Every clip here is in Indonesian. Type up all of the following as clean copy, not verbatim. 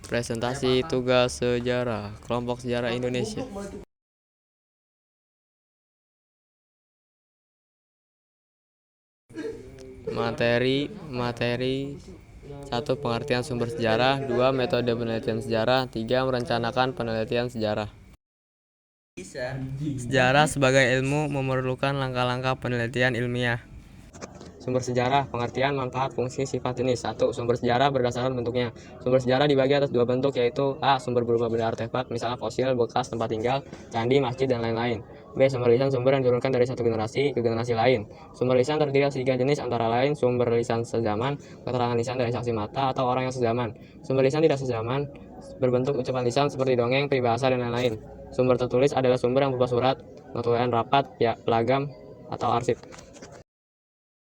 Presentasi tugas sejarah kelompok sejarah Indonesia. Materi 1. Pengertian sumber sejarah. 2. Metode penelitian sejarah. 3. Merencanakan penelitian sejarah. Sejarah sebagai ilmu memerlukan langkah-langkah penelitian ilmiah. Sumber sejarah, pengertian, manfaat, fungsi, sifat, jenis. 1. Sumber sejarah berdasarkan bentuknya. Sumber sejarah dibagi atas dua bentuk, yaitu A. Sumber berupa benda artefak, misalnya fosil, bekas tempat tinggal, candi, masjid, dan lain-lain. B. Sumber lisan, sumber yang diturunkan dari satu generasi ke generasi lain. Sumber lisan terdiri atas 3 jenis, antara lain sumber lisan sezaman, keterangan lisan dari saksi mata, atau orang yang sezaman. Sumber lisan tidak sezaman berbentuk ucapan lisan seperti dongeng, peribahasa, dan lain-lain. Sumber tertulis adalah sumber yang berupa surat, notulen rapat, pelagam, atau arsip.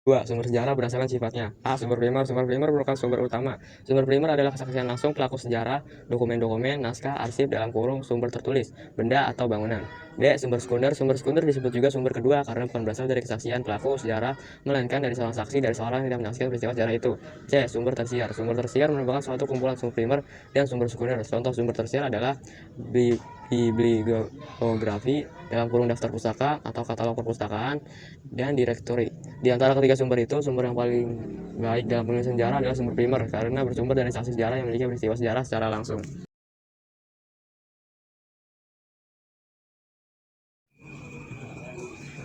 2. Sumber sejarah berdasarkan sifatnya. A. Sumber primer. Sumber primer merupakan sumber utama. Sumber primer adalah kesaksian langsung pelaku sejarah, dokumen-dokumen, naskah, arsip dalam kurung, sumber tertulis, benda atau bangunan. B. Sumber sekunder. Sumber sekunder disebut juga sumber kedua karena bukan berasal dari kesaksian pelaku sejarah, melainkan dari seorang saksi dari seorang yang tidak menyaksikan peristiwa sejarah itu. C. Sumber tersier. Sumber tersier merupakan suatu kumpulan sumber primer dan sumber sekunder. Contoh sumber tersier adalah bibliografi dalam kurung daftar pustaka atau katalog perpustakaan dan direktori. Di antara ketiga sumber itu, sumber yang paling baik dalam penulisan sejarah adalah sumber primer karena bersumber dari saksi sejarah yang memiliki peristiwa sejarah secara langsung.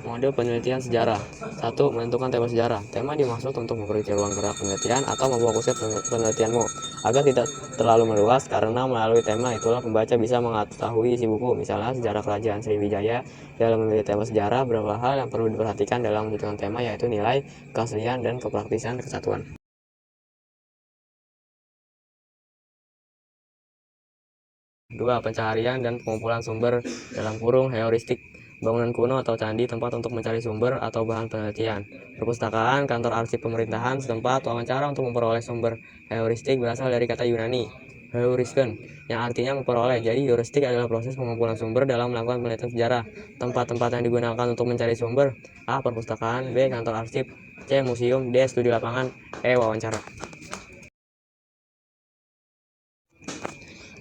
Model penelitian sejarah. 1. Menentukan tema sejarah. Tema dimaksud untuk memberi ruang gerak penelitian atau memfokuskan penelitianmu agar tidak terlalu meluas, karena melalui tema itulah pembaca bisa mengetahui isi buku. Misalnya sejarah kerajaan Sriwijaya. Dalam memilih tema sejarah, beberapa hal yang perlu diperhatikan dalam menentukan tema, yaitu nilai, keaslian, dan kepraktisan kesatuan. 2. Pencaharian dan pengumpulan sumber dalam kurung heuristik. Bangunan kuno atau candi, tempat untuk mencari sumber atau bahan penelitian. Perpustakaan, kantor arsip pemerintahan setempat. Wawancara untuk memperoleh sumber. Heuristik berasal dari kata Yunani heurisken, yang artinya memperoleh. Jadi heuristik adalah proses pengumpulan sumber dalam melakukan penelitian sejarah. Tempat-tempat yang digunakan untuk mencari sumber: A. Perpustakaan, B. Kantor arsip, C. Museum, D. Studi lapangan, E. Wawancara.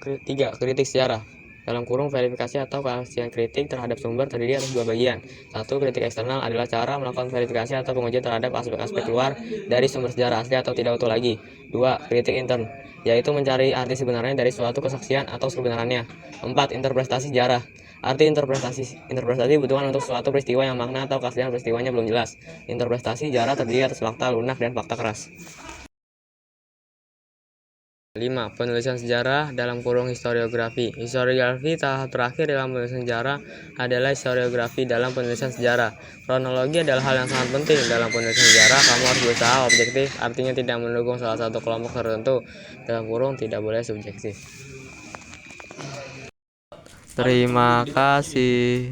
3. Kritik sejarah. Dalam kurung verifikasi atau keaslian kritik terhadap sumber terdiri atas dua bagian. 1. Kritik eksternal adalah cara melakukan verifikasi atau pengujian terhadap aspek-aspek luar dari sumber sejarah asli atau tidak utuh lagi. 2. Kritik intern, yaitu mencari arti sebenarnya dari suatu kesaksian atau kebenarannya. 4. Interpretasi sejarah. Arti interpretasi dibutuhkan untuk suatu peristiwa yang makna atau keaslian peristiwanya belum jelas. Interpretasi sejarah terdiri atas fakta lunak dan fakta keras. 5. Penulisan sejarah dalam kurung historiografi. Historiografi tahap terakhir dalam penulisan sejarah adalah historiografi dalam penulisan sejarah. Kronologi adalah hal yang sangat penting dalam penulisan sejarah. Kamu harus berusaha objektif, artinya tidak mendukung salah satu kelompok tertentu. Dalam kurung tidak boleh subjektif. Terima kasih.